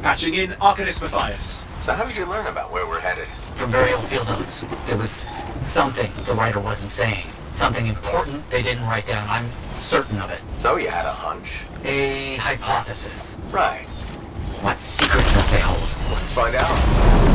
Patching in Arcanist Mathias. So how did you learn about where we're headed? From very old field notes. There was something the writer wasn't saying. Something important they didn't write down. I'm certain of it. So you had a hunch? A hypothesis. Right. What secrets must they hold? Let's find out.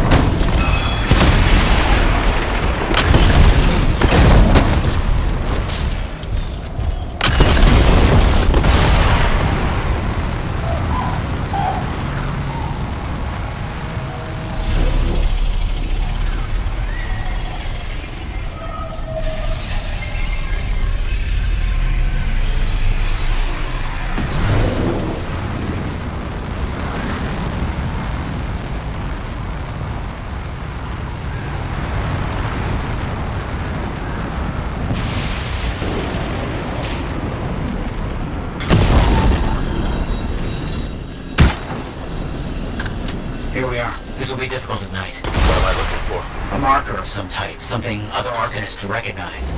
Here we are. This will be difficult at night. What am I looking for? A marker of some type. Something other Arcanists recognize.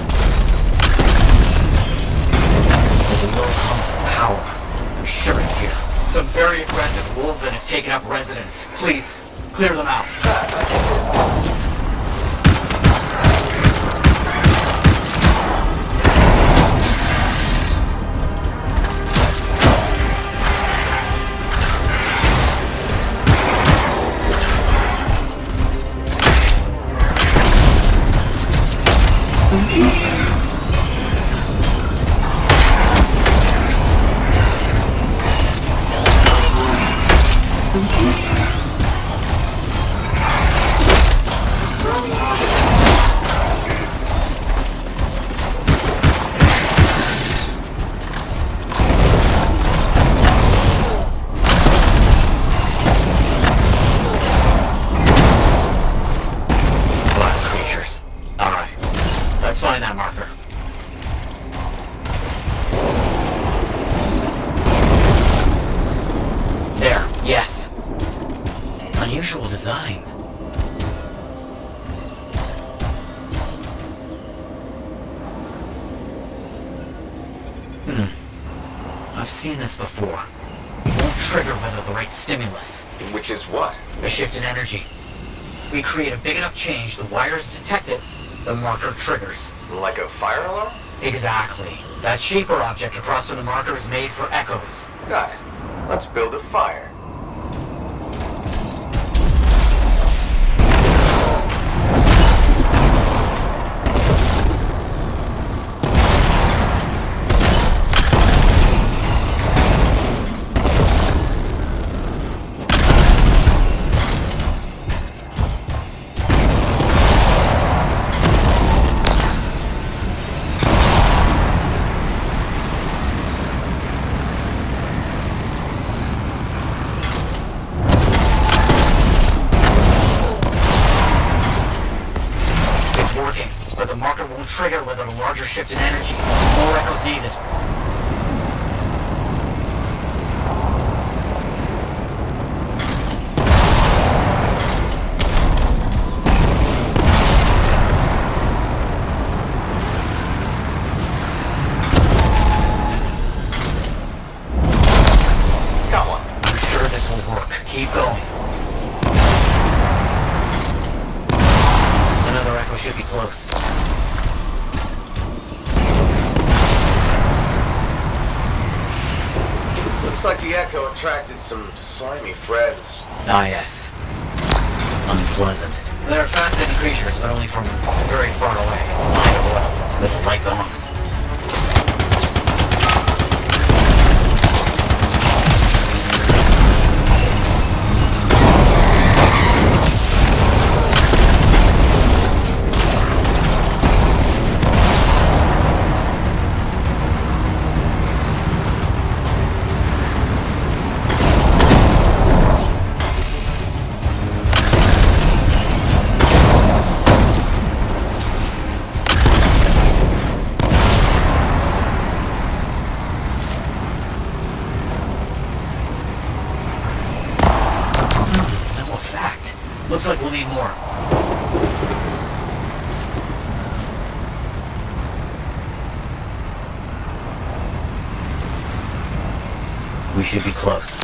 There's a low hum of power. I'm sure it's here. Some very aggressive wolves that have taken up residence. Please, clear them out. Yes. Unusual design. I've seen this before. It won't trigger without the right stimulus. Which is what? A shift in energy. We create a big enough change, the wires detect it, the marker triggers. Like a fire alarm? Exactly. That shape or object across from the marker is made for echoes. Got it. Let's build a fire. But the marker won't trigger without a larger shift in energy. More echoes needed. Looks like the Echo attracted some slimy friends. Ah, yes. Unpleasant. They're fascinating creatures, but only from very far away. Line of oil, with the lights on. Looks like we'll need more. We should be close.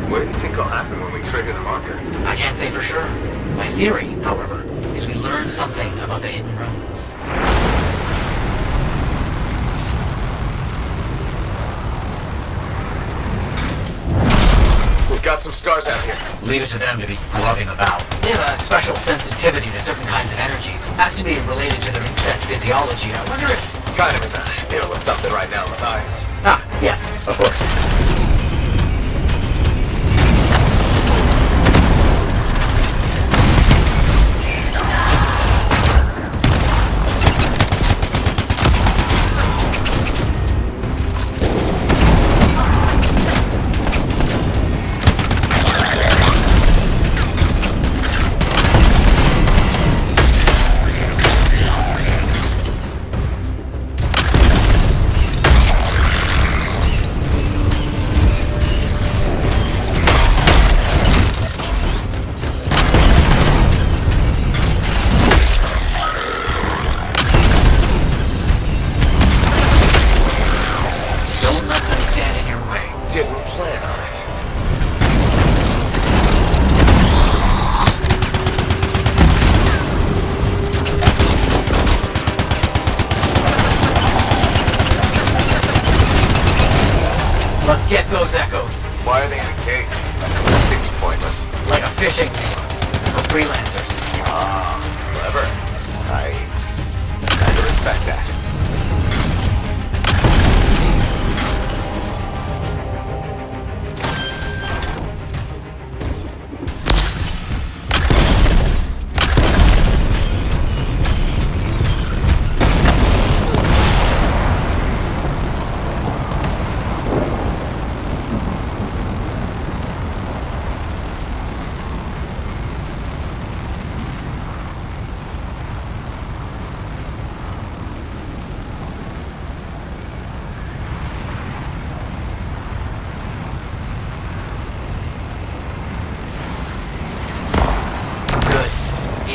What do you think will happen when we trigger the marker? I can't say for sure. My theory, however, is we learn something about the hidden runes. We've got some scars out here. Leave it to them to be grubbing about. They have a special sensitivity to certain kinds of energy. Has to be related to their insect physiology. I wonder if... Kind of in the middle of something right now, Mathias. Ah, yes, of course. Let's get those echoes. Why are they in a cage? Seems pointless. Like a fishing tour for freelancers. Ah, clever. I kind of respect that.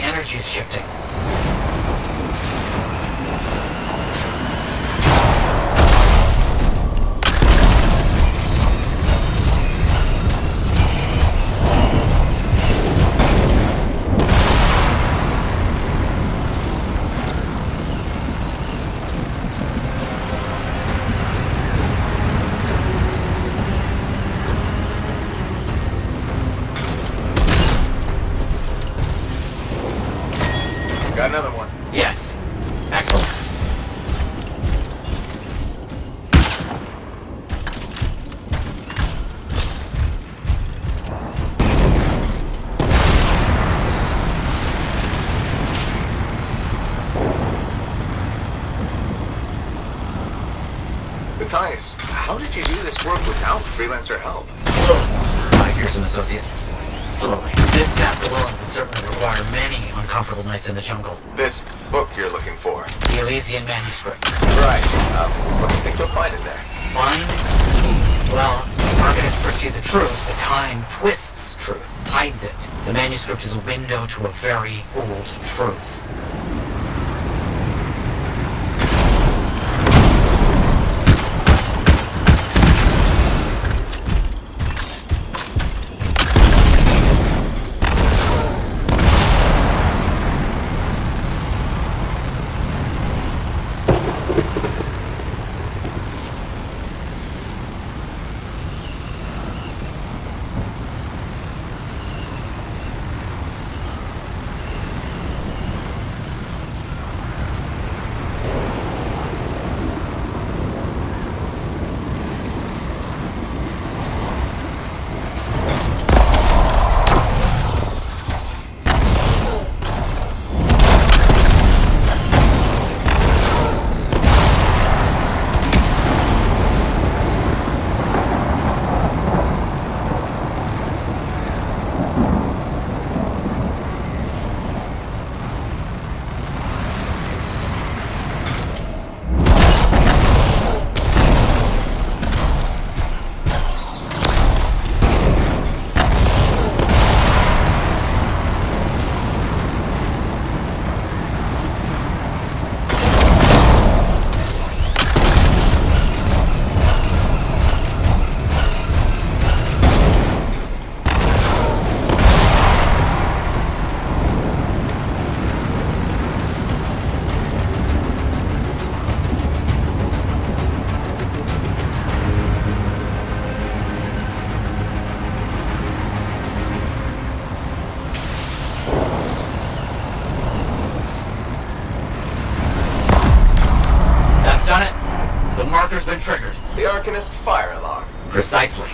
Energy is shifting. Got another one. Yes. Excellent. Mathias, how did you do this work without freelancer help? 5 years an associate. Slowly. This task alone would certainly require many uncomfortable nights in the jungle. This book you're looking for. The Elysian manuscript. Right. What do you think you'll find in there? Find? Well, archonists pursue the truth, but time twists truth, hides it. The manuscript is a window to a very old truth. The marker's been triggered. The Arcanist fire alarm. Precisely.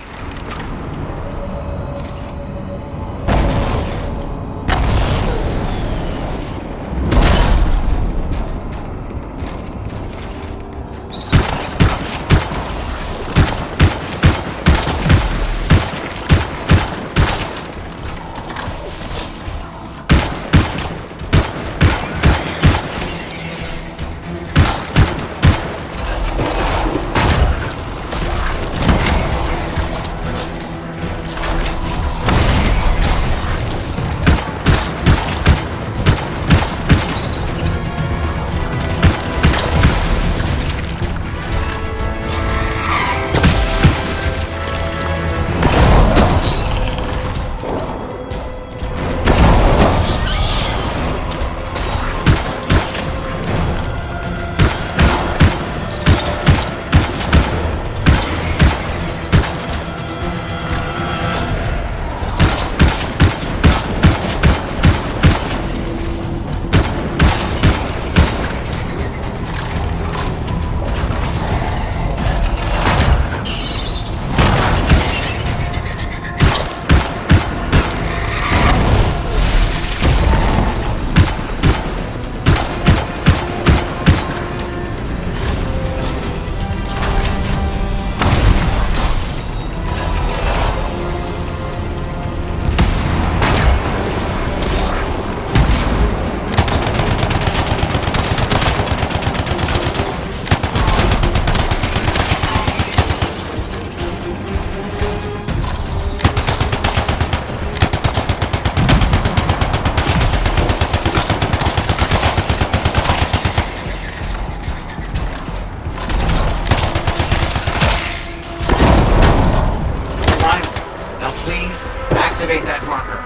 Activate that marker.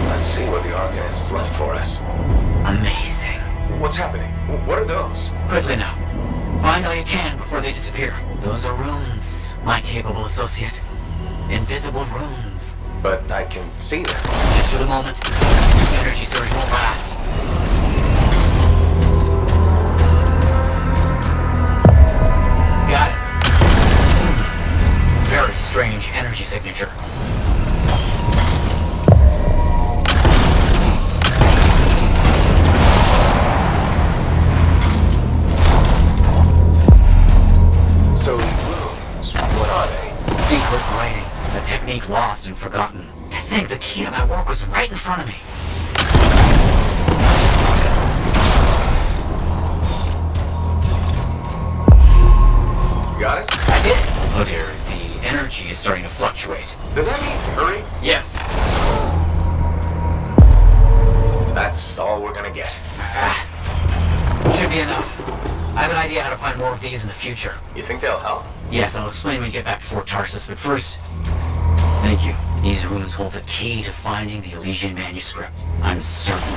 Let's see what the Arcanist's left for us. Amazing. What's happening? What are those? Quickly now. Find all you can before they disappear. Those are runes, my capable associate. Invisible runes. But I can see them. Just for the moment. This energy surge won't last. Got it. Very strange energy signature. So, runes, what are they? Secret writing. A technique lost and forgotten. To think the key to my work was right in front of me. You got it? I did. Oh dear, the energy is starting to fluctuate. Does that mean hurry? Yes. That's all we're gonna get. Should be enough. I have an idea how to find more of these in the future. You think they'll help? Yes, I'll explain when we get back to Fort Tarsus, but first... Thank you. These runes hold the key to finding the Elysian manuscript. I'm certain.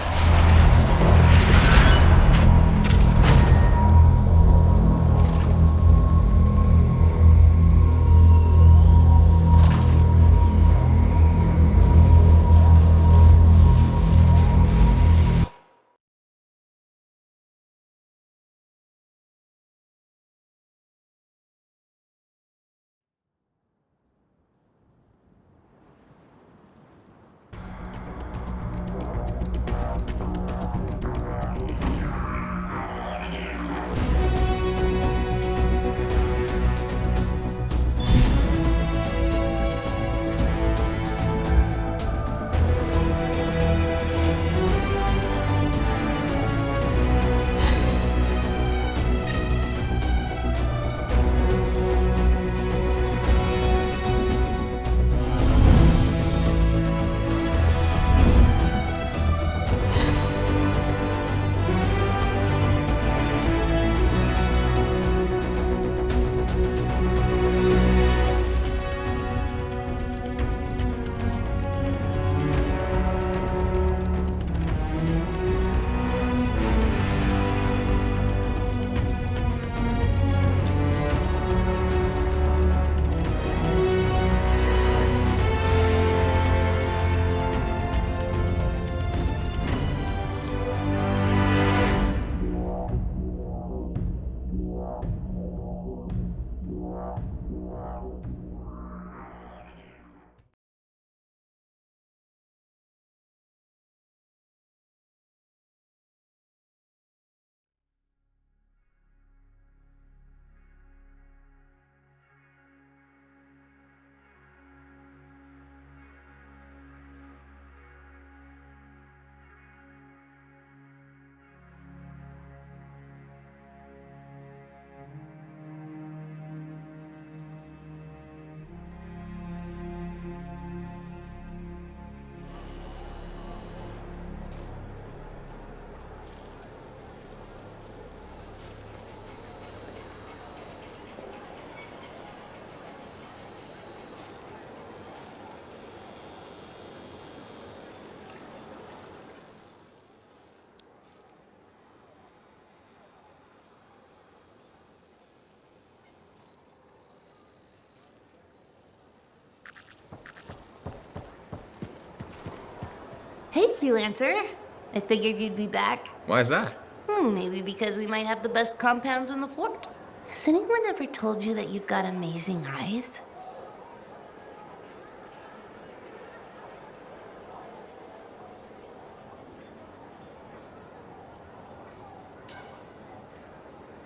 Hey, freelancer. I figured you'd be back. Why is that? Maybe because we might have the best compounds in the fort. Has anyone ever told you that you've got amazing eyes?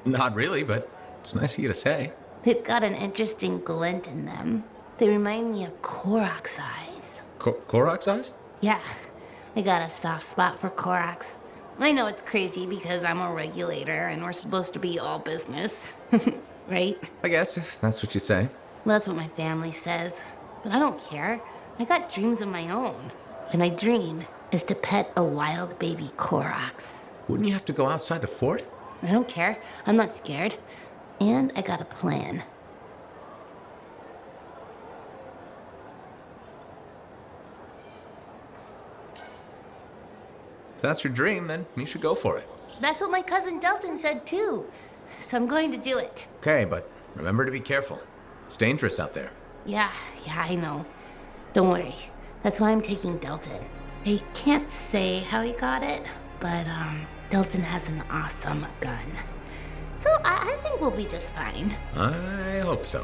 Not really, but it's nice of you to say. They've got an interesting glint in them. They remind me of Korok's eyes. Korok's eyes? Yeah, I got a soft spot for Korok's. I know it's crazy because I'm a regulator and we're supposed to be all business. Right? I guess, if that's what you say. Well, that's what my family says. But I don't care. I got dreams of my own. And my dream is to pet a wild baby Korok's. Wouldn't you have to go outside the fort? I don't care. I'm not scared. And I got a plan. If that's your dream, then you should go for it. That's what my cousin Delton said too. So I'm going to do it. Okay, but remember to be careful. It's dangerous out there. Yeah, I know. Don't worry. That's why I'm taking Delton. I can't say how he got it, but Delton has an awesome gun. So I think we'll be just fine. I hope so.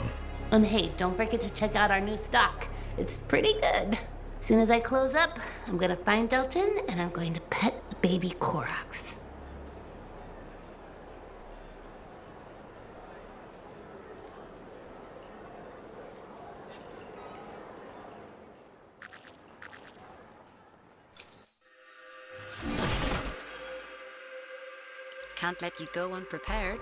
Hey, don't forget to check out our new stock. It's pretty good. As soon as I close up, I'm gonna find Delton and I'm going to pet the baby Korok's. Can't let you go unprepared.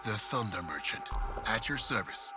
The Thunder Merchant, at your service.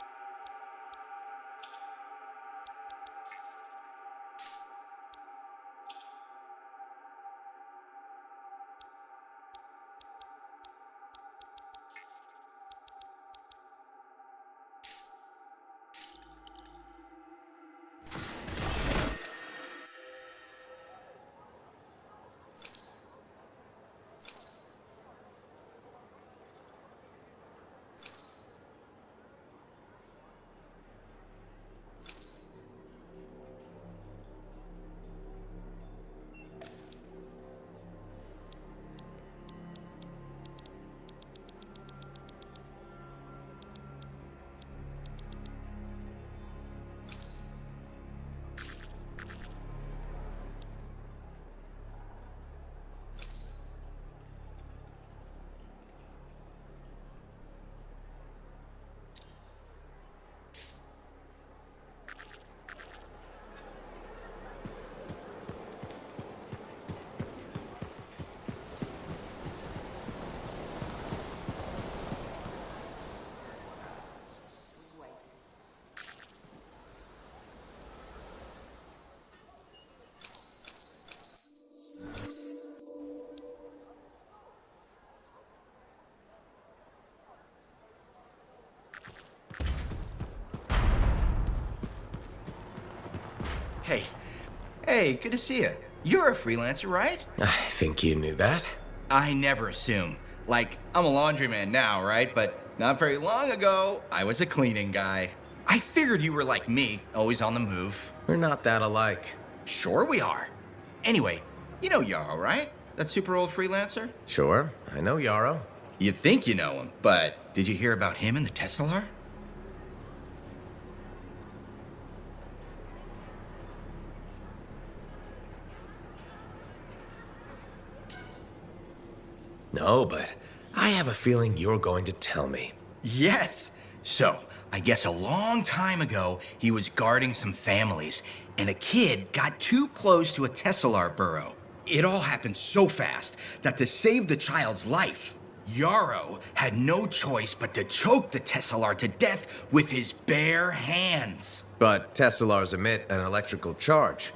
Hey, good to see you. You're a freelancer, right? I think you knew that. I never assume. Like, I'm a laundryman now, right? But not very long ago, I was a cleaning guy. I figured you were like me, always on the move. We're not that alike. Sure we are. Anyway, you know Yarrow, right? That super old freelancer? Sure, I know Yarrow. You think you know him, but did you hear about him and the Teslar? No, but I have a feeling you're going to tell me. Yes. So, I guess a long time ago, he was guarding some families, and a kid got too close to a Tesselar burrow. It all happened so fast that to save the child's life, Yarrow had no choice but to choke the Tesselar to death with his bare hands. But Tesselars emit an electrical charge.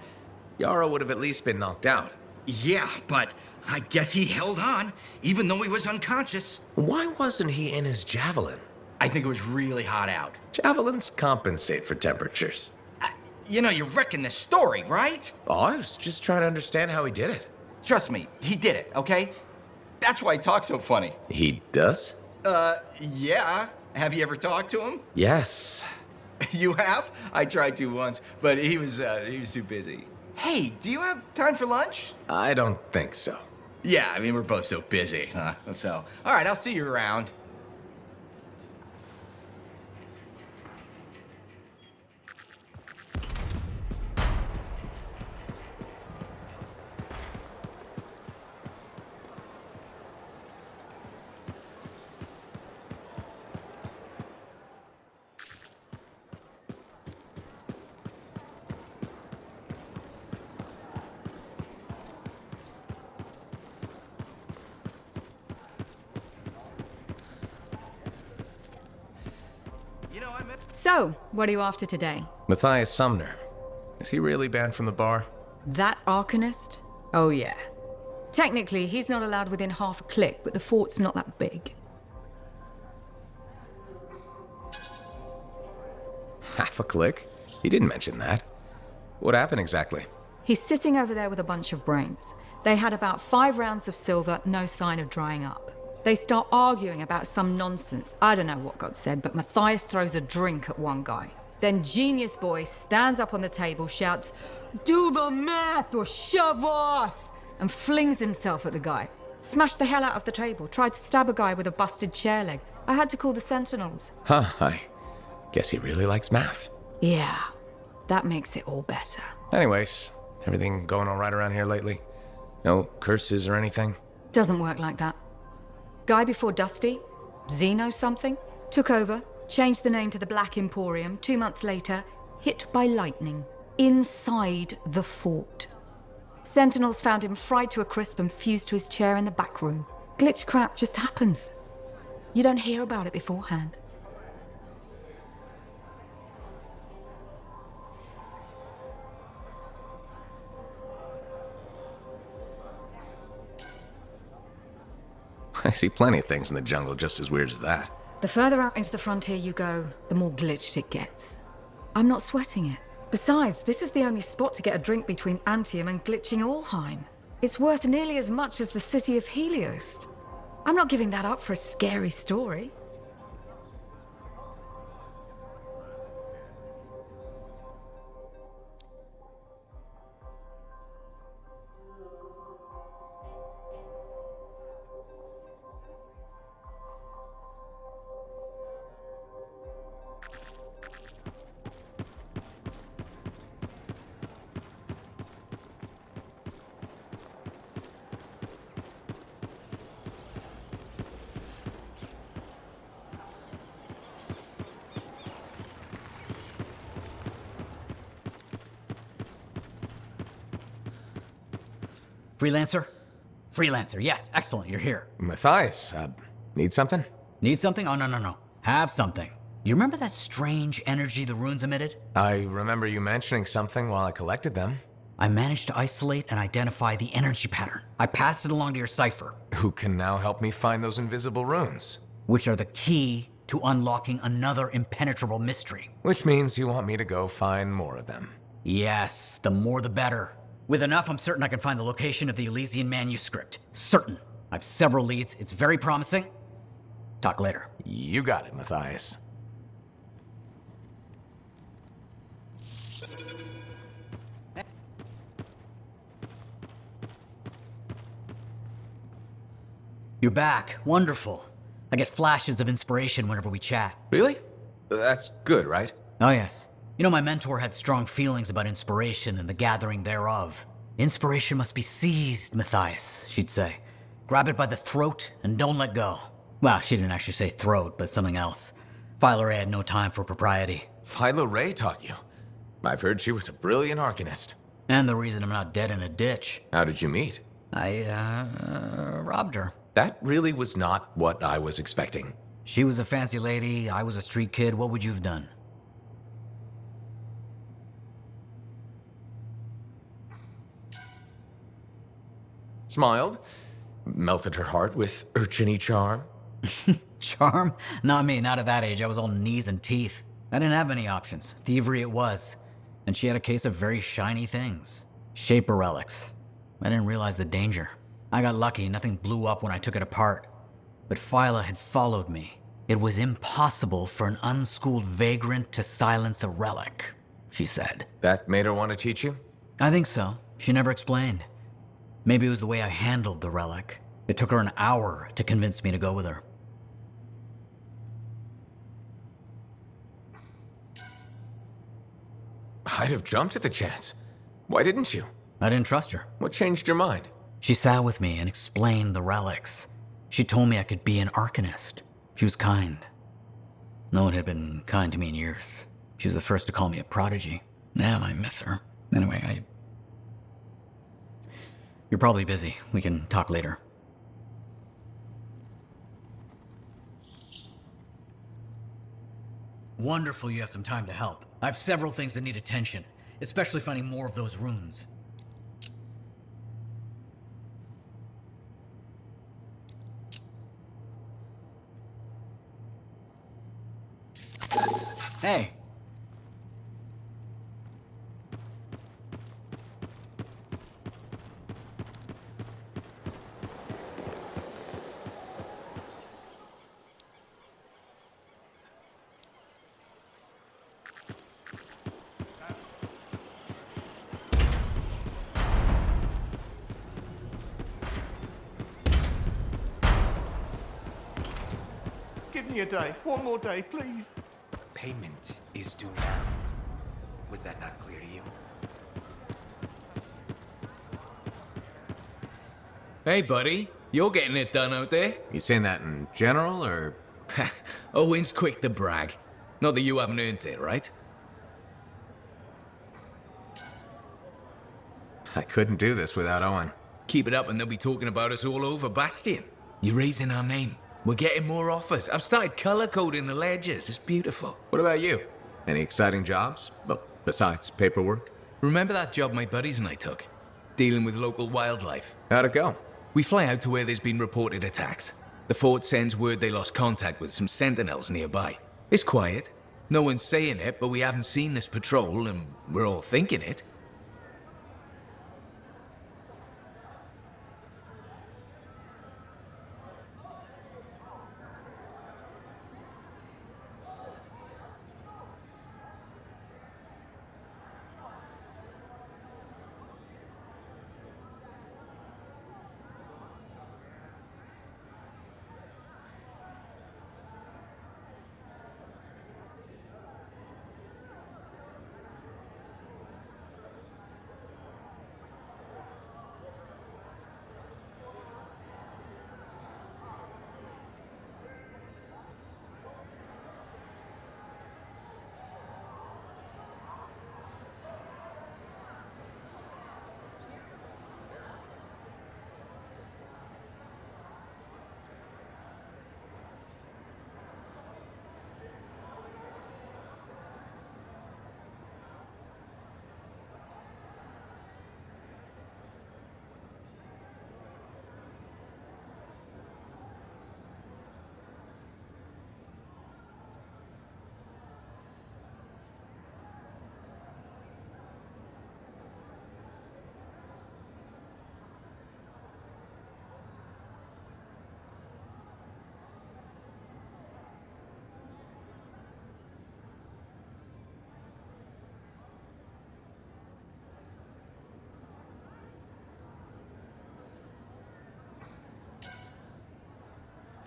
Yarrow would have at least been knocked out. Yeah, but I guess he held on, even though he was unconscious. Why wasn't he in his javelin? I think it was really hot out. Javelins compensate for temperatures. You're wrecking this story, right? Oh, I was just trying to understand how he did it. Trust me, he did it, okay? That's why he talks so funny. He does? Yeah. Have you ever talked to him? Yes. You have? I tried to once, but he was too busy. Hey, do you have time for lunch? I don't think so. Yeah, I mean, we're both so busy, huh? So, all right, I'll see you around. So, what are you after today? Mathias Sumner. Is he really banned from the bar? That Arcanist? Oh yeah. Technically, he's not allowed within half a click, but the fort's not that big. Half a click? He didn't mention that. What happened exactly? He's sitting over there with a bunch of brains. They had about 5 rounds of silver, no sign of drying up. They start arguing about some nonsense. I don't know what got said, but Mathias throws a drink at one guy. Then Genius Boy stands up on the table, shouts, "Do the math or shove off!" and flings himself at the guy. Smashed the hell out of the table, tried to stab a guy with a busted chair leg. I had to call the Sentinels. Huh, I guess he really likes math. Yeah, that makes it all better. Anyways, everything going all right around here lately? No curses or anything? Doesn't work like that. Guy before Dusty, Xeno something, took over, changed the name to the Black Emporium. 2 months later, hit by lightning, inside the fort. Sentinels found him fried to a crisp and fused to his chair in the back room. Glitch crap just happens. You don't hear about it beforehand. I see plenty of things in the jungle just as weird as that. The further out into the frontier you go, the more glitched it gets. I'm not sweating it. Besides, this is the only spot to get a drink between Anthem and glitching Allheim. It's worth nearly as much as the city of Helios. I'm not giving that up for a scary story. Freelancer? Freelancer, yes, excellent, you're here. Mathias, need something? Need something? Oh, no. Have something. You remember that strange energy the runes emitted? I remember you mentioning something while I collected them. I managed to isolate and identify the energy pattern. I passed it along to your cipher. Who can now help me find those invisible runes? Which are the key to unlocking another impenetrable mystery. Which means you want me to go find more of them. Yes, the more the better. With enough, I'm certain I can find the location of the Elysian manuscript. Certain. I have several leads. It's very promising. Talk later. You got it, Mathias. You're back. Wonderful. I get flashes of inspiration whenever we chat. Really? That's good, right? Oh, yes. You know, my mentor had strong feelings about inspiration and the gathering thereof. Inspiration must be seized, Mathias, she'd say. Grab it by the throat and don't let go. Well, she didn't actually say throat, but something else. Philo Ray had no time for propriety. Philo Ray taught you? I've heard she was a brilliant arcanist. And the reason I'm not dead in a ditch. How did you meet? I, robbed her. That really was not what I was expecting. She was a fancy lady, I was a street kid. What would you have done? Smiled, melted her heart with urchiny charm. Charm? Not me, not at that age. I was all knees and teeth. I didn't have many options. Thievery it was. And she had a case of very shiny things. Shaper relics. I didn't realize the danger. I got lucky, nothing blew up when I took it apart. But Phyla had followed me. It was impossible for an unschooled vagrant to silence a relic, she said. That made her want to teach you? I think so. She never explained. Maybe it was the way I handled the relic. It took her an hour to convince me to go with her. I'd have jumped at the chance. Why didn't you? I didn't trust her. What changed your mind? She sat with me and explained the relics. She told me I could be an arcanist. She was kind. No one had been kind to me in years. She was the first to call me a prodigy. Damn, I miss her. Anyway, You're probably busy. We can talk later. Wonderful you have some time to help. I have several things that need attention, especially finding more of those runes. Hey. Give me a day. One more day, please. Payment is due now. Was that not clear to you? Hey, buddy. You're getting it done out there. You saying that in general, or? Owen's quick to brag. Not that you haven't earned it, right? I couldn't do this without Owen. Keep it up and they'll be talking about us all over Bastion. You're raising our name. We're getting more offers. I've started color-coding the ledgers. It's beautiful. What about you? Any exciting jobs? Well, besides paperwork? Remember that job my buddies and I took? Dealing with local wildlife. How'd it go? We fly out to where there's been reported attacks. The fort sends word they lost contact with some sentinels nearby. It's quiet. No one's saying it, but we haven't seen this patrol, and we're all thinking it.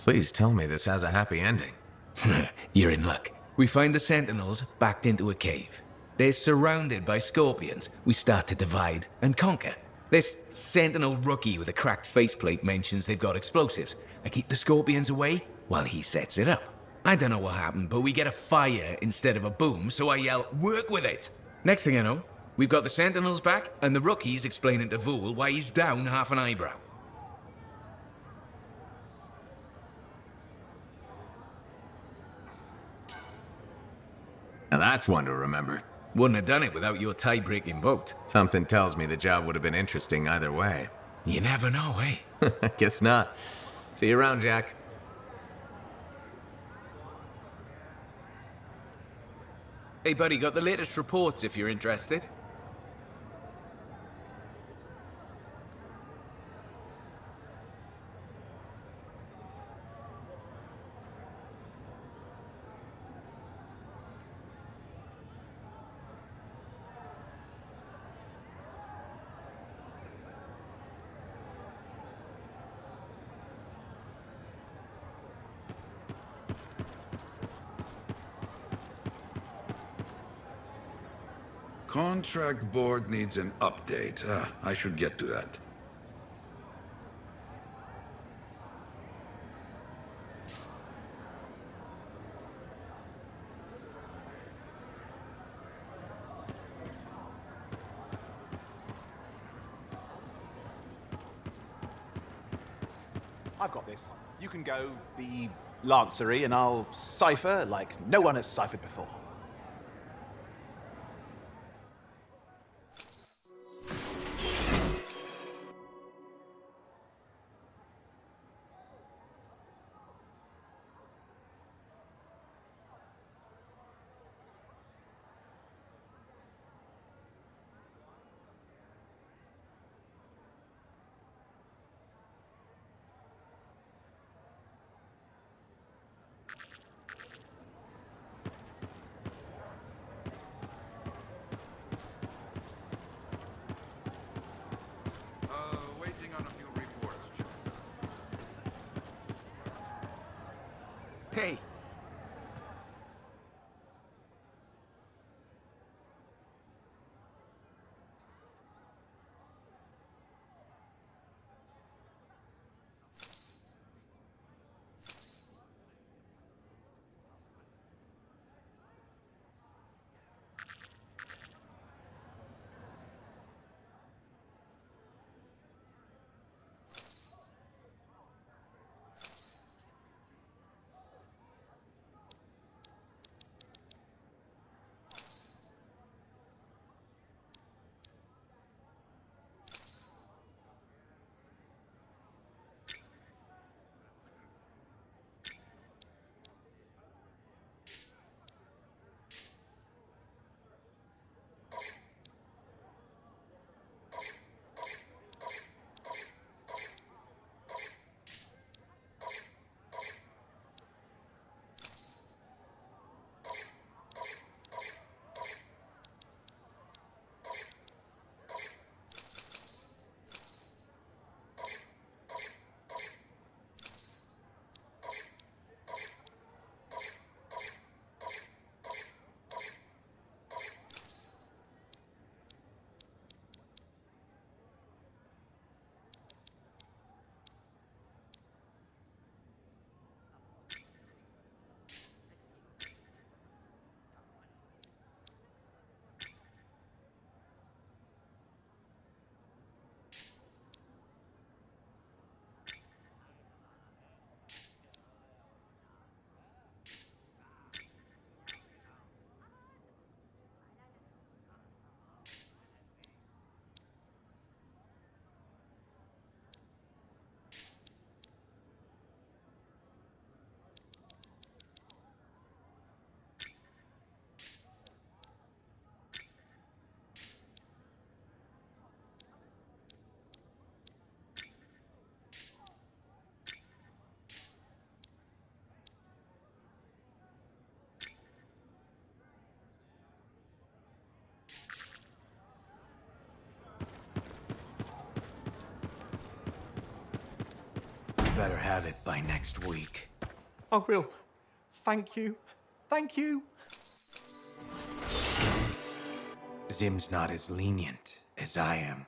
Please tell me this has a happy ending. You're in luck. We find the sentinels backed into a cave. They're surrounded by scorpions. We start to divide and conquer. This Sentinel rookie with a cracked faceplate mentions they've got explosives. I keep the Scorpions away while he sets it up. I don't know what happened, but we get a fire instead of a boom, so I yell, "Work with it!" Next thing I know, we've got the Sentinels back, and the rookie's explaining to Vool why he's down half an eyebrow. Now that's one to remember. Wouldn't have done it without your tie-breaking vote. Something tells me the job would have been interesting either way. You never know, eh? Guess not. See you around, Jack. Hey, buddy, got the latest reports if you're interested. Contract board needs an update. I should get to that. I've got this. You can go be Lancery and I'll cipher like no one has ciphered before. Waiting on a few reports. Hey. Better have it by next week. Oh, Will. Thank you. Thank you. Zim's not as lenient as I am.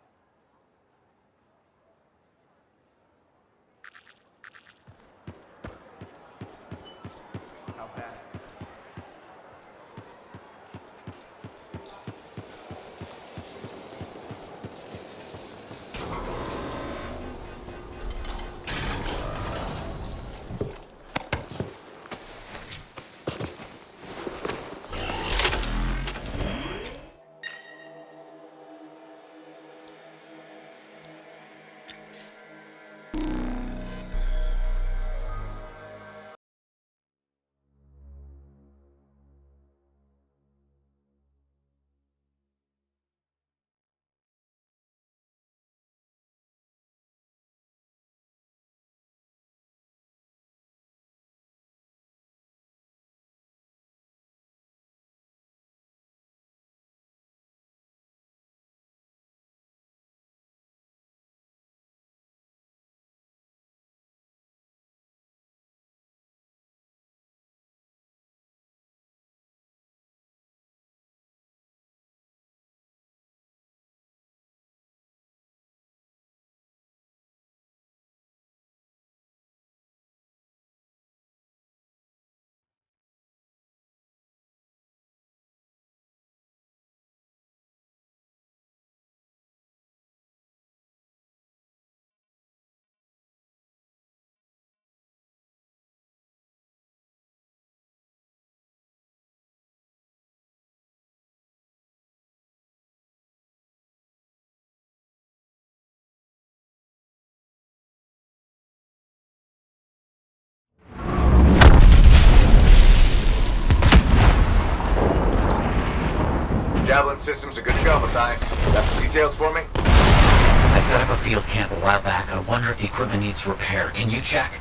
Javelin systems are good to go, Mathias. Got some details for me? I set up a field camp a while back. I wonder if the equipment needs repair. Can you check?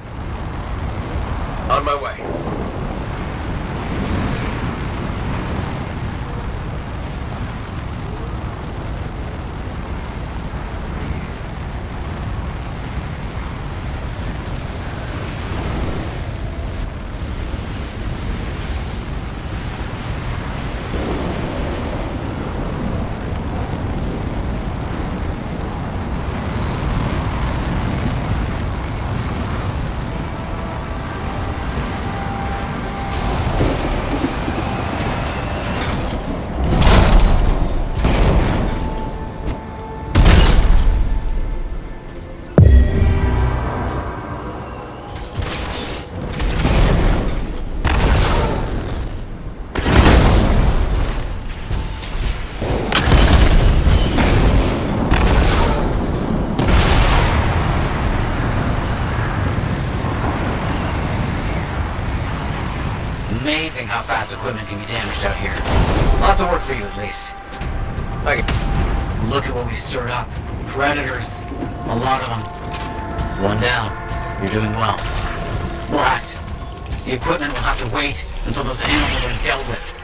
On my way. Amazing how fast equipment can be damaged out here. Lots of work for you, at least. Okay. Look at what we stirred up. Predators. A lot of them. One down. You're doing well. Blast. The equipment will have to wait until those animals are dealt with.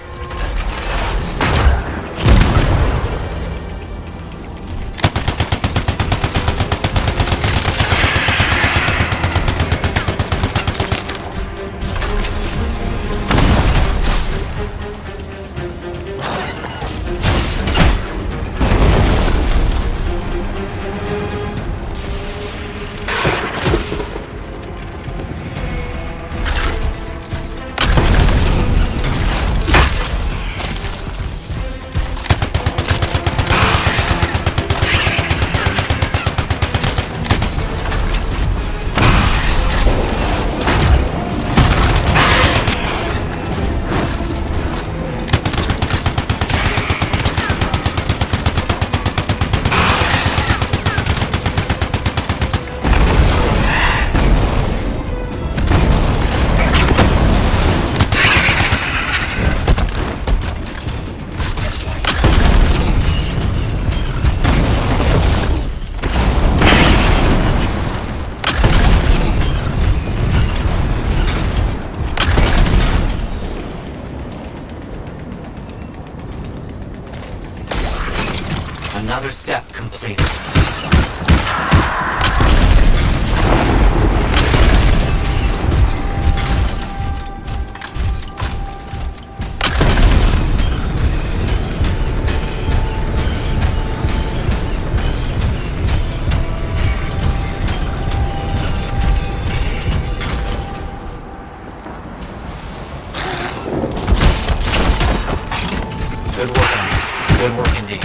Another step completed. Good work, Andy. Good work indeed.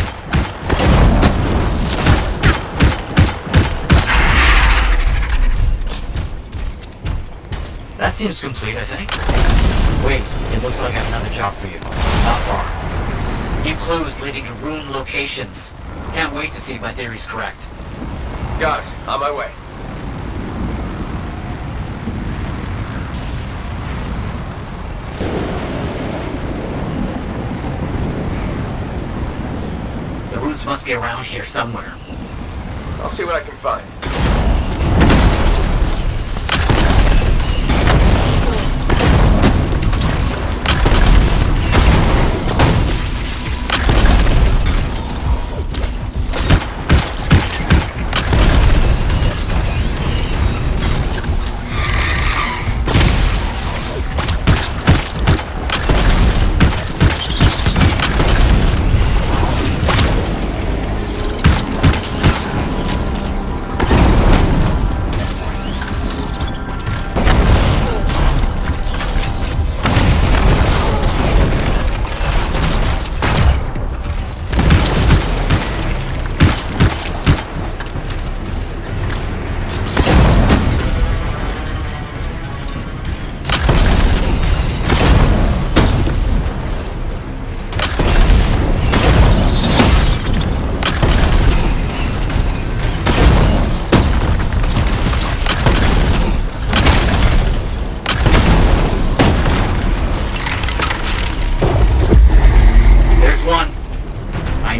That seems complete, I think. Wait, it looks like I have another job for you. Not far. New clues leading to ruined locations. Can't wait to see if my theory's correct. Got it. On my way. The roots must be around here somewhere. I'll see what I can find.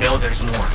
know there's more.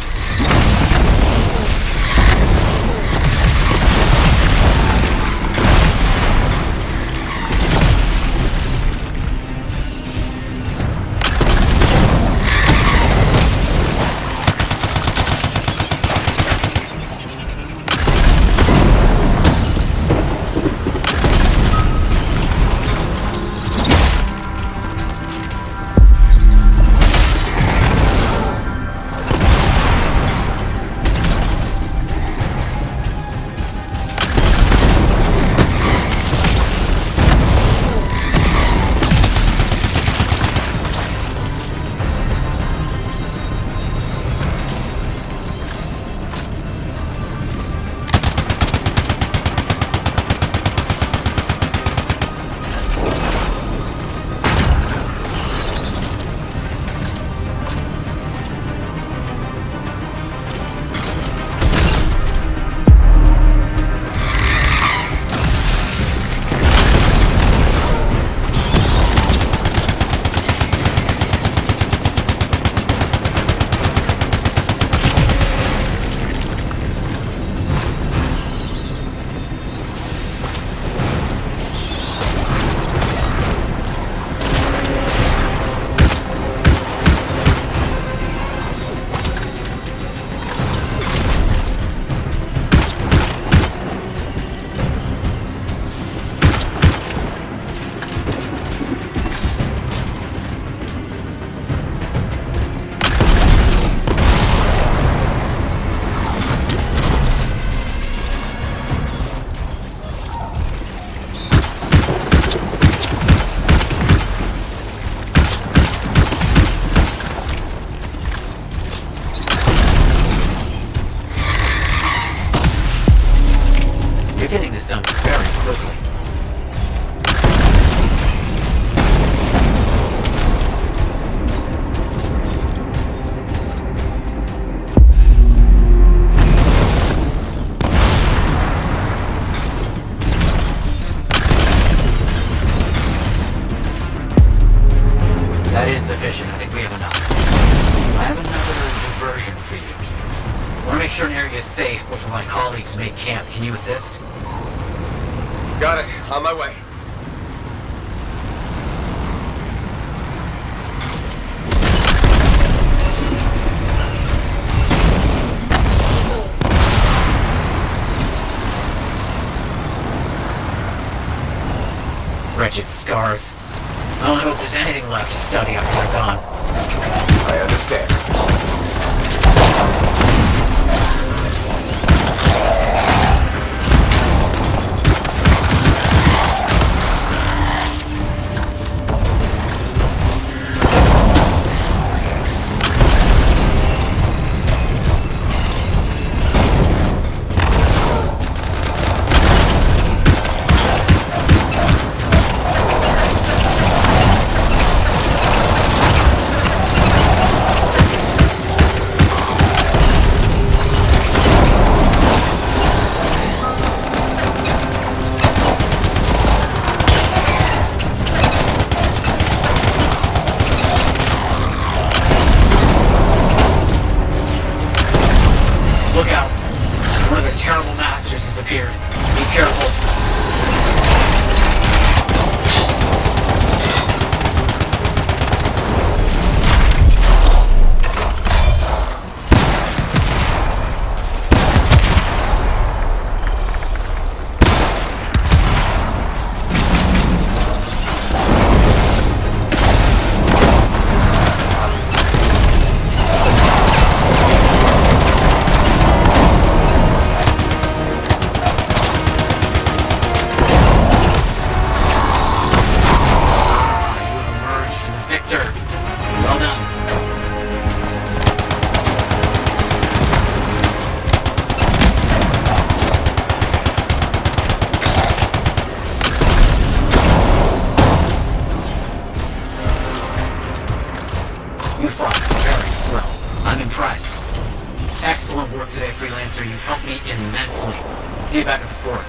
You're getting this done very quickly. That is sufficient. I think we have enough. I have another diversion for you. I want to make sure an area is safe before my colleagues make camp. Can you assist? Got it. On my way. Wretched scars. I don't hope there's anything left to study after they're gone. I understand. Look out! One of their terrible masters has appeared. Be careful. You fought very well. I'm impressed. Excellent work today, Freelancer. You've helped me immensely. See you back at the fort.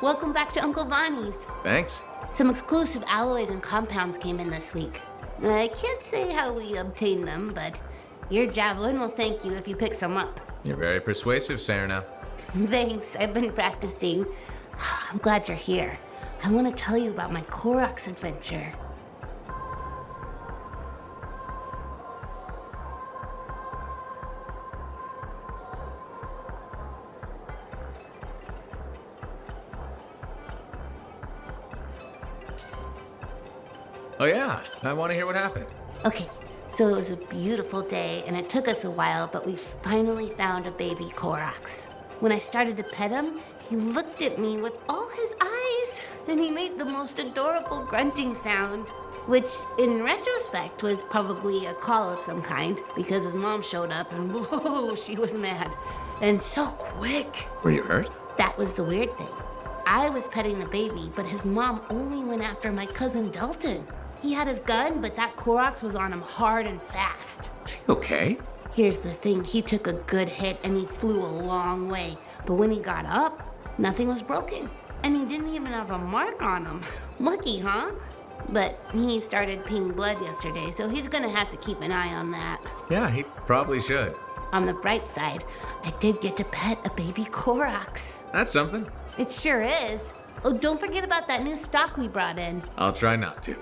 welcome back to Uncle Vonnie's. Thanks. Some exclusive alloys and compounds came in this week. I can't say how we obtained them, but your javelin will thank you if you pick some up. You're very persuasive, Serena. Thanks, I've been practicing. I'm glad you're here. I want to tell you about my Koroks adventure. Oh yeah, I want to hear what happened. Okay, so it was a beautiful day, and it took us a while, but we finally found a baby Koroks. When I started to pet him, he looked at me with all his eyes, and he made the most adorable grunting sound, which in retrospect was probably a call of some kind, because his mom showed up, and whoa, she was mad. And so quick. Were you hurt? That was the weird thing. I was petting the baby, but his mom only went after my cousin Dalton. He had his gun, but that Koroks was on him hard and fast. Okay. Here's the thing, he took a good hit and he flew a long way. But when he got up, nothing was broken. And he didn't even have a mark on him. Lucky, huh? But he started peeing blood yesterday, so he's gonna have to keep an eye on that. Yeah, he probably should. On the bright side, I did get to pet a baby Koroks. That's something. It sure is. Oh, don't forget about that new stock we brought in. I'll try not to.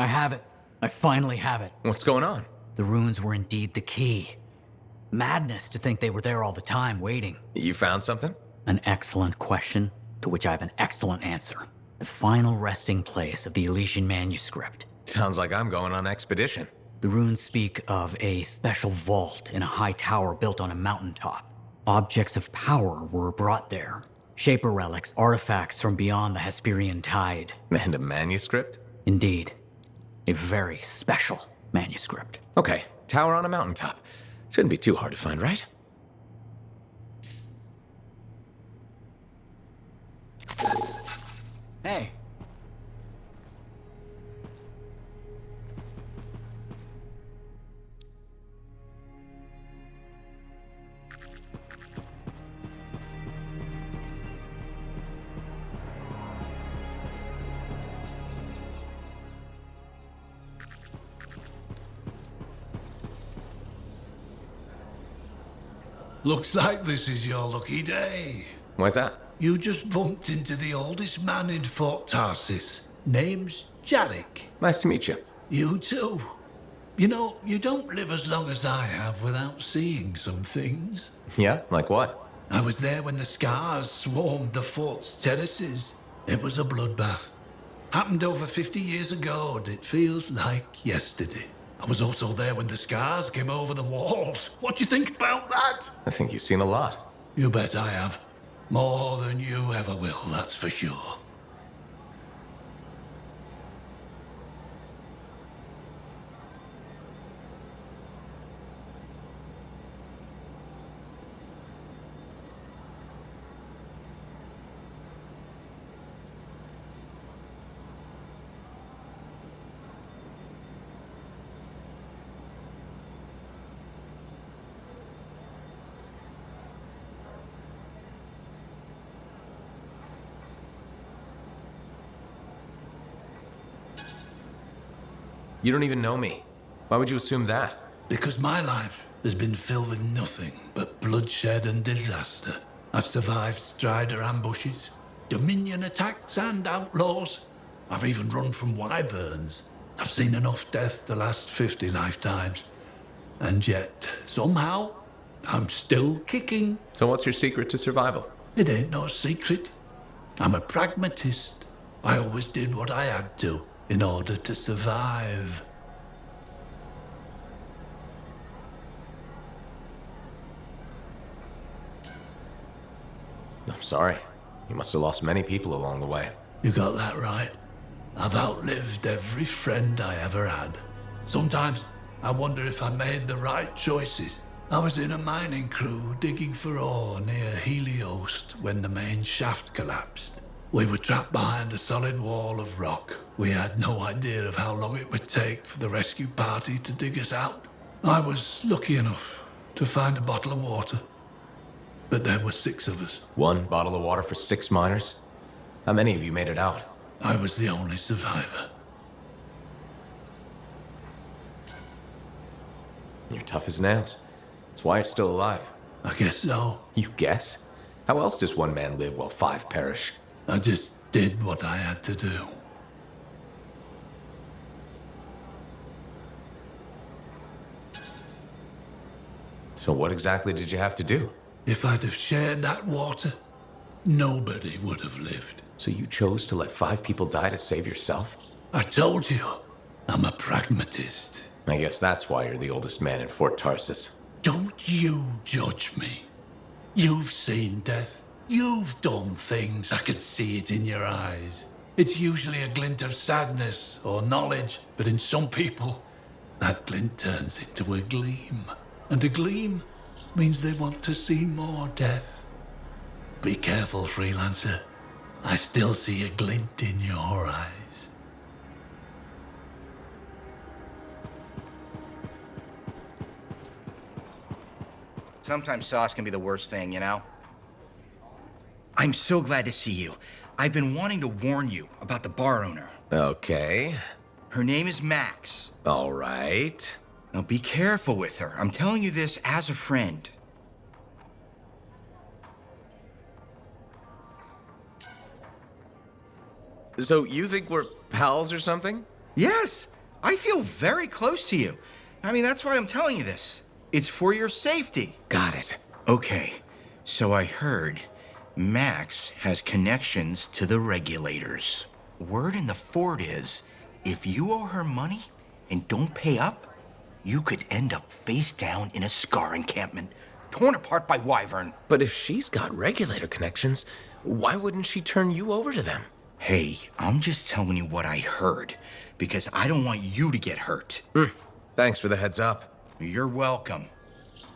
I have it. I finally have it. What's going on? The runes were indeed the key. Madness to think they were there all the time, waiting. You found something? An excellent question, to which I have an excellent answer. The final resting place of the Elysian manuscript. Sounds like I'm going on expedition. The runes speak of a special vault in a high tower built on a mountaintop. Objects of power were brought there. Shaper relics, artifacts from beyond the Hesperian tide. And a manuscript? Indeed. A very special manuscript. Okay, tower on a mountaintop. Shouldn't be too hard to find, right? Hey. Looks like this is your lucky day. Why's that? You just bumped into the oldest man in Fort Tarsis. Name's Jarek. Nice to meet you. You too. You know, you don't live as long as I have without seeing some things. Yeah? Like what? I was there when the scars swarmed the fort's terraces. It was a bloodbath. Happened over 50 years ago, and it feels like yesterday. I was also there when the scars came over the walls. What do you think about that? I think you've seen a lot. You bet I have. More than you ever will, that's for sure. You don't even know me. Why would you assume that? Because my life has been filled with nothing but bloodshed and disaster. I've survived Strider ambushes, Dominion attacks and outlaws. I've even run from wyverns. I've seen enough death the last 50 lifetimes. And yet, somehow, I'm still kicking. So what's your secret to survival? It ain't no secret. I'm a pragmatist. I always did what I had to in order to survive. Sorry. You must have lost many people along the way. You got that right. I've outlived every friend I ever had. Sometimes I wonder if I made the right choices. I was in a mining crew digging for ore near Heliost when the main shaft collapsed. We were trapped behind a solid wall of rock. We had no idea of how long it would take for the rescue party to dig us out. I was lucky enough to find a bottle of water. But there were 6 of us. 1 bottle of water for 6 miners? How many of you made it out? I was the only survivor. You're tough as nails. That's why you're still alive. I guess so. You guess? How else does one man live while 5 perish? I just did what I had to do. So what exactly did you have to do? If I'd have shared that water, nobody would have lived. So you chose to let 5 people die to save yourself? I told you, I'm a pragmatist. I guess that's why you're the oldest man in Fort Tarsus. Don't you judge me. You've seen death. You've done things. I can see it in your eyes. It's usually a glint of sadness or knowledge, but in some people, that glint turns into a gleam. And a gleam means they want to see more death. Be careful, freelancer. I still see a glint in your eyes. Sometimes sauce can be the worst thing, you know? I'm so glad to see you. I've been wanting to warn you about the bar owner. Okay. Her name is Max. All right. Now be careful with her. I'm telling you this as a friend. So you think we're pals or something? Yes, I feel very close to you. I mean, that's why I'm telling you this. It's for your safety. Got it. Okay, so I heard Max has connections to the regulators. Word in the fort is, if you owe her money and don't pay up, you could end up face down in a Scar encampment, torn apart by Wyvern. But if she's got regulator connections, why wouldn't she turn you over to them? Hey, I'm just telling you what I heard, because I don't want you to get hurt. Thanks for the heads up. You're welcome,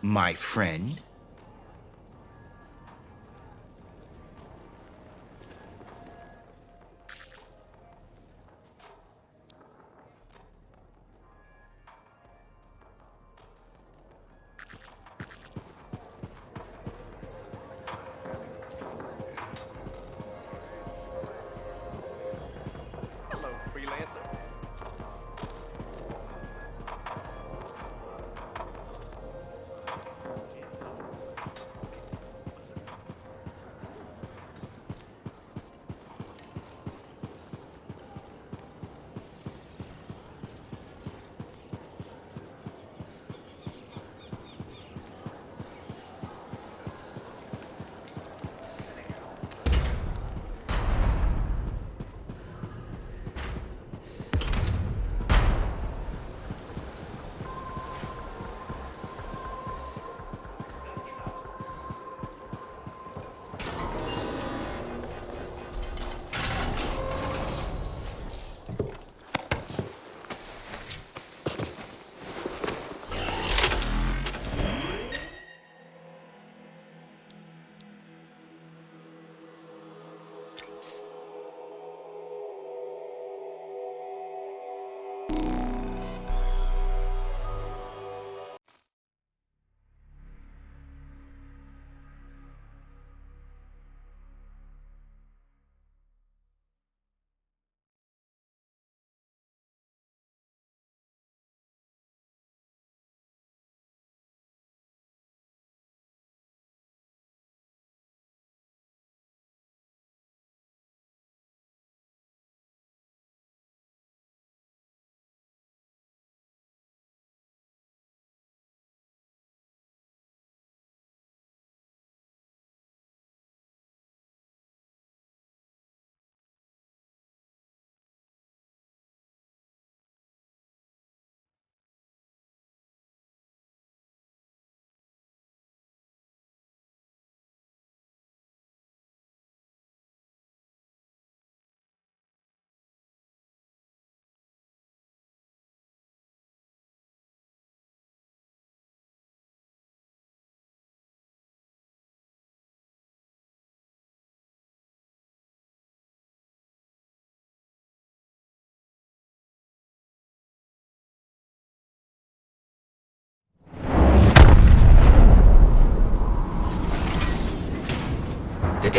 my friend. Hello, freelancer.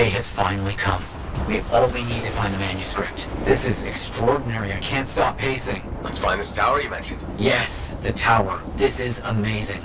day has finally come. We have all we need to find the manuscript. This is extraordinary. I can't stop pacing. Let's find this tower you mentioned. Yes, the tower. This is amazing.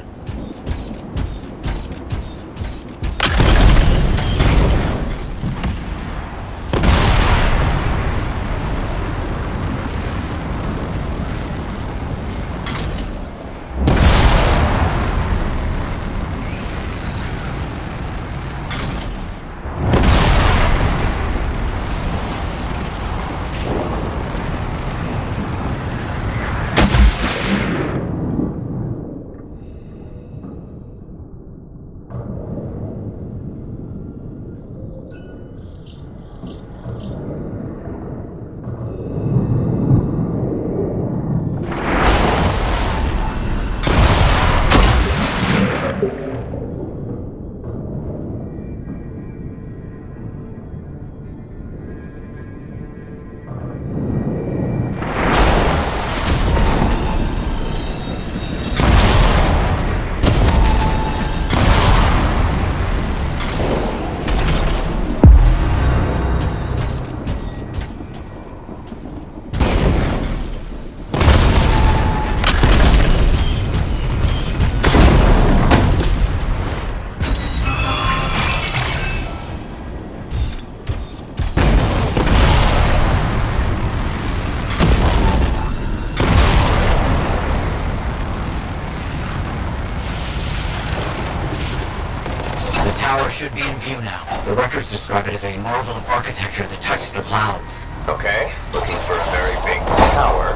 The tower should be in view now. The records describe it as a marvel of architecture that touches the clouds. Okay, looking for a very big tower.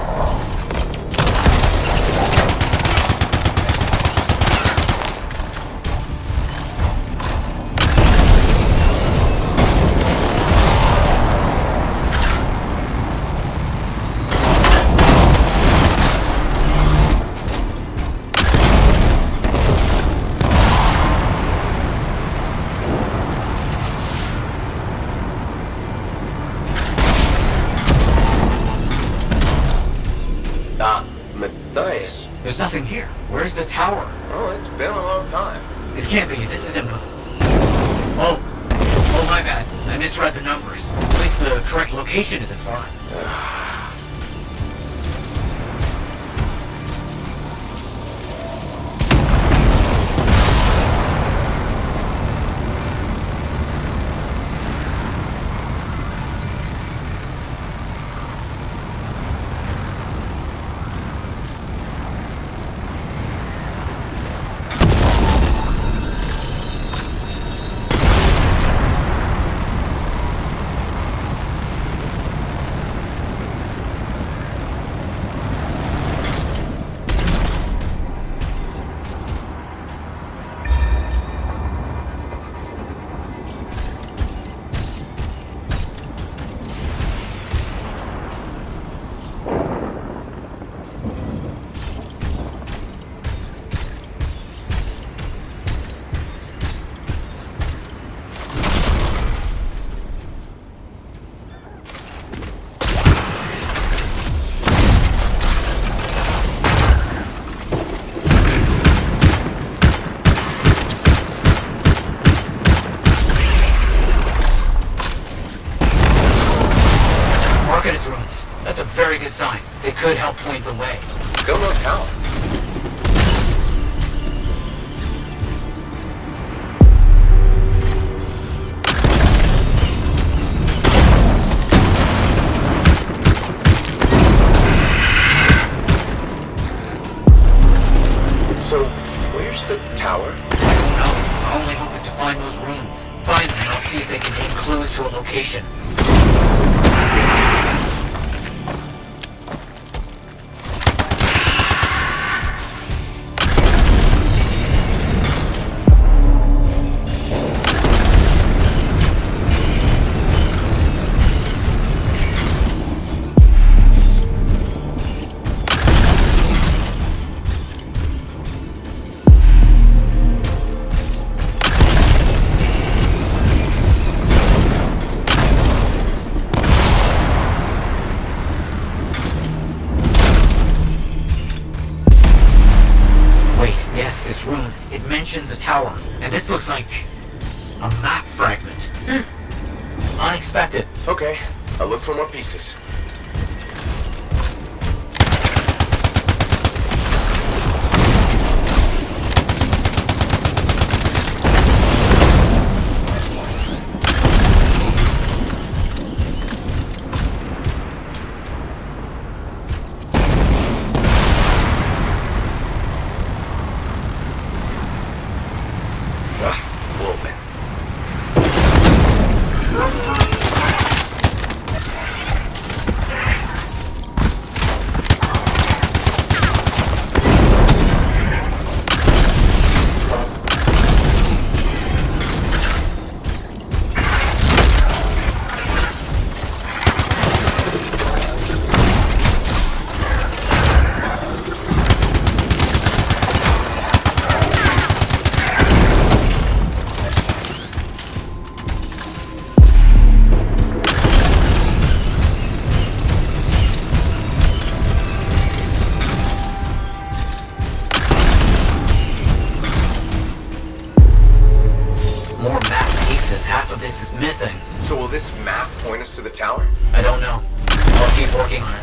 Mathias. There's nothing here. Where's the tower? Oh, it's been a long time. This can't be it. This is impossible. Oh, my bad. I misread the numbers. At least the correct location isn't far. Ruins. That's a very good sign. They could help point the way. Still no tower. So, where's the tower? I don't know. Our only hope is to find those ruins. Find them and I'll see if they contain clues to a location. A tower, and this looks like a map fragment. Unexpected. Okay, I'll look for more pieces. So will this map point us to the tower? I don't know. I'll keep working on it.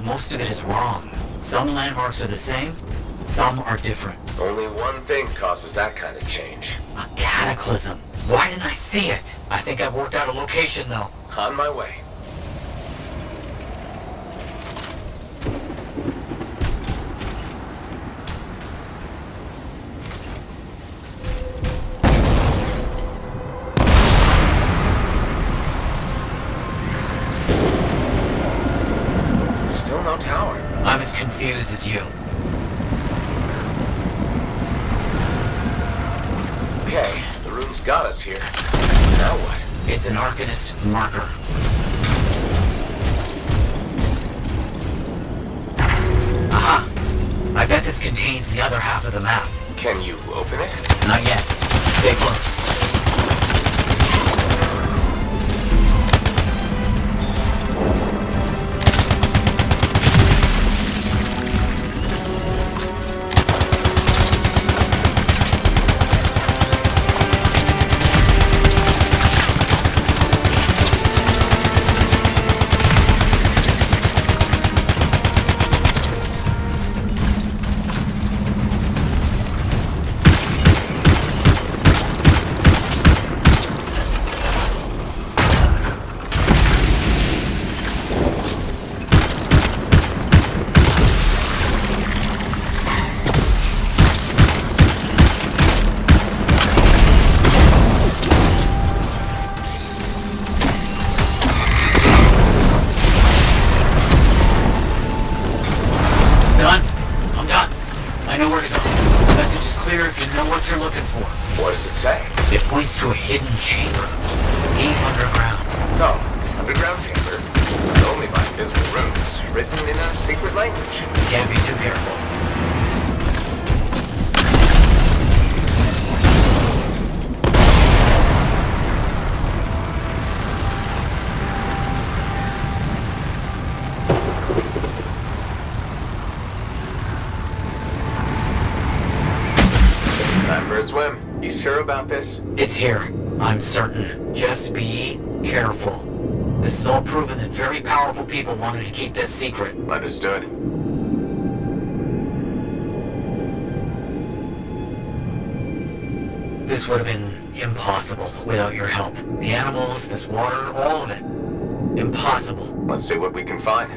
Most of it is wrong. Some landmarks are the same, some are different. Only one thing causes that kind of change. A cataclysm. Why didn't I see it? I think I've worked out a location, though. On my way. No tower. I'm as confused as you. Okay, the rune's got us here. Now what? It's an Arcanist marker. Aha! I bet this contains the other half of the map. Can you open it? Not yet. Stay close. It points to a hidden chamber, deep underground. So, underground chamber, but only by invisible runes, written in a secret language. Can't be too careful. Time for a swim. You sure about this? It's here. I'm certain. Just be careful. This is all proven that very powerful people wanted to keep this secret. Understood. This would have been impossible without your help. The animals, this water, all of it. Impossible. Let's see what we can find.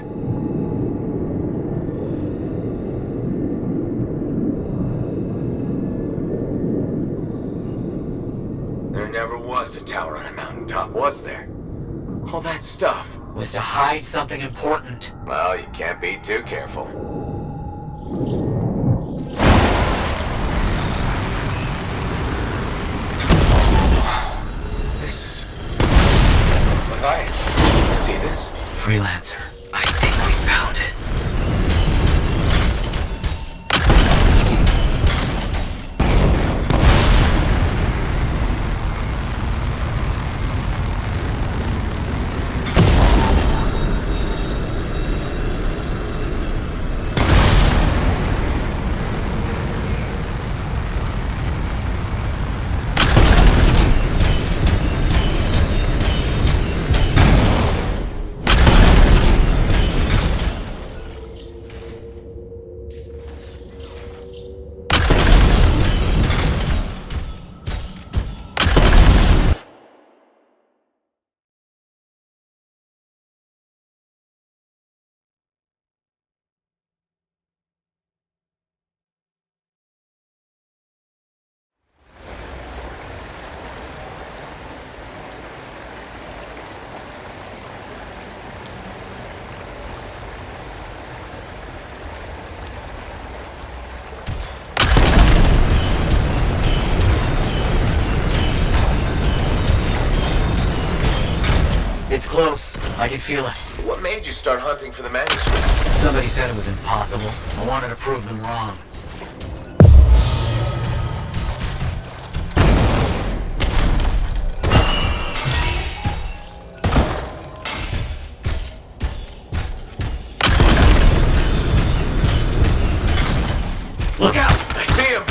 There never was a tower on a mountaintop, was there? All that stuff was to hide something important. Well, you can't be too careful. This is Mathias, you see this? Freelancer. I think we found it. It's close. I can feel it. What made you start hunting for the manuscript? Somebody said it was impossible. I wanted to prove them wrong. Look out! I see him!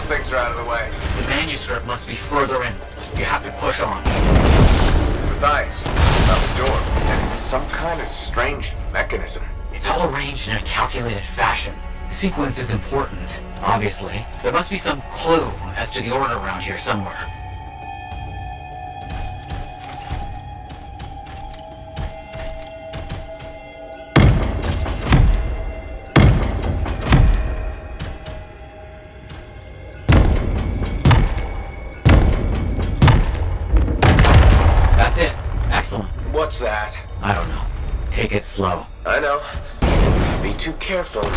Things are out of the way. The manuscript must be further in. You have to push on. Mathias, found the door. And it's some kind of strange mechanism. It's all arranged in a calculated fashion. The sequence is important, obviously. There must be some clue as to the order around here somewhere. What's that? I don't know. Take it slow. I know. Be too careful. It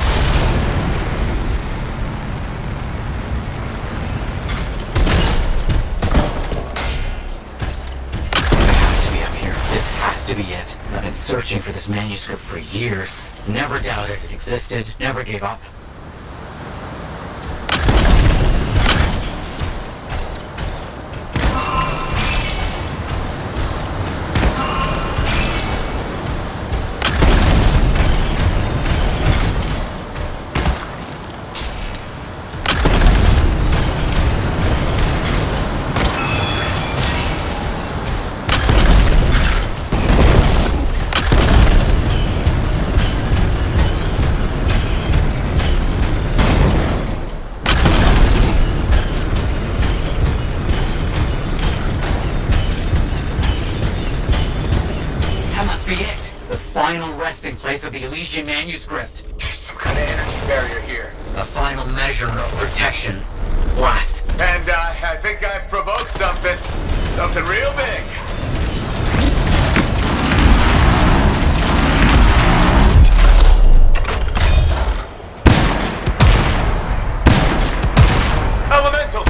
has to be up here. This has to be it. I've been searching for this manuscript for years. Never doubted it existed. Never gave up. Final resting place of the Elysian manuscript. There's some kind of energy barrier here. A final measure of protection. Blast. And I think I provoked something. Something real big. Elementals!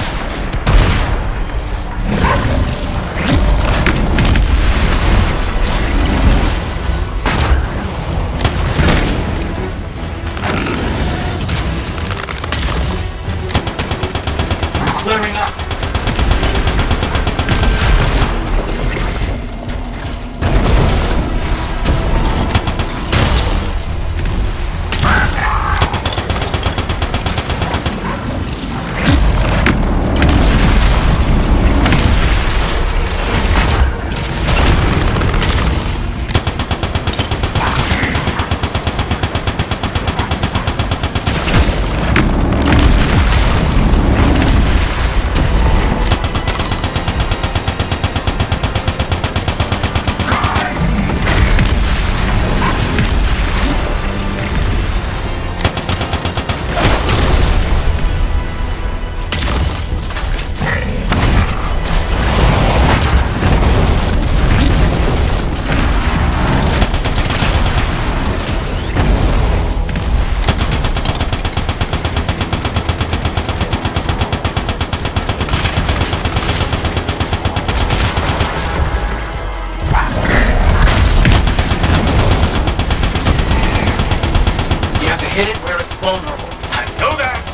hit it where it's vulnerable. I know that!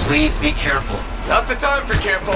Please be careful. Not the time for careful.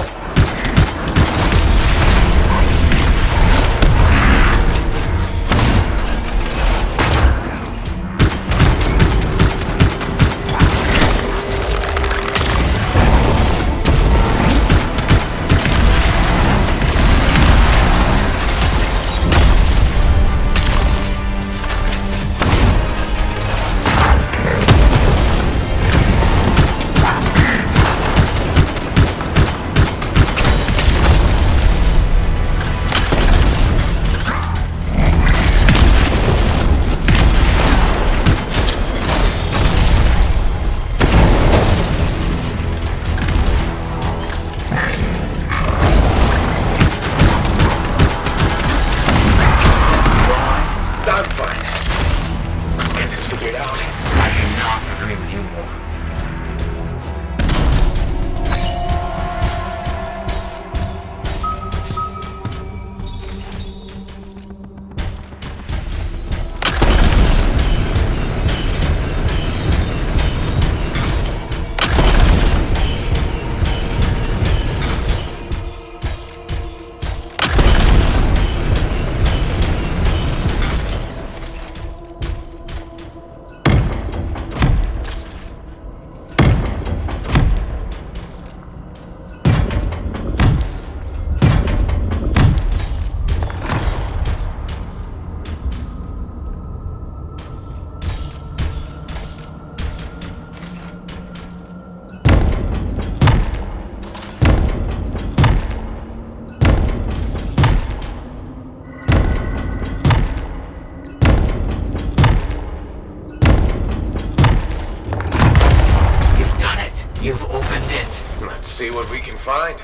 You've opened it. Let's see what we can find.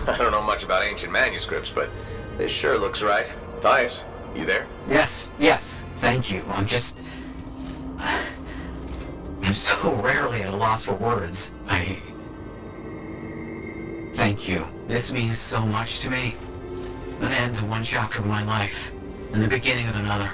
I don't know much about ancient manuscripts, but this sure looks right. Mathias, you there? Yes, thank you. I'm so rarely at a loss for words. Thank you. This means so much to me. An end to one chapter of my life, and the beginning of another.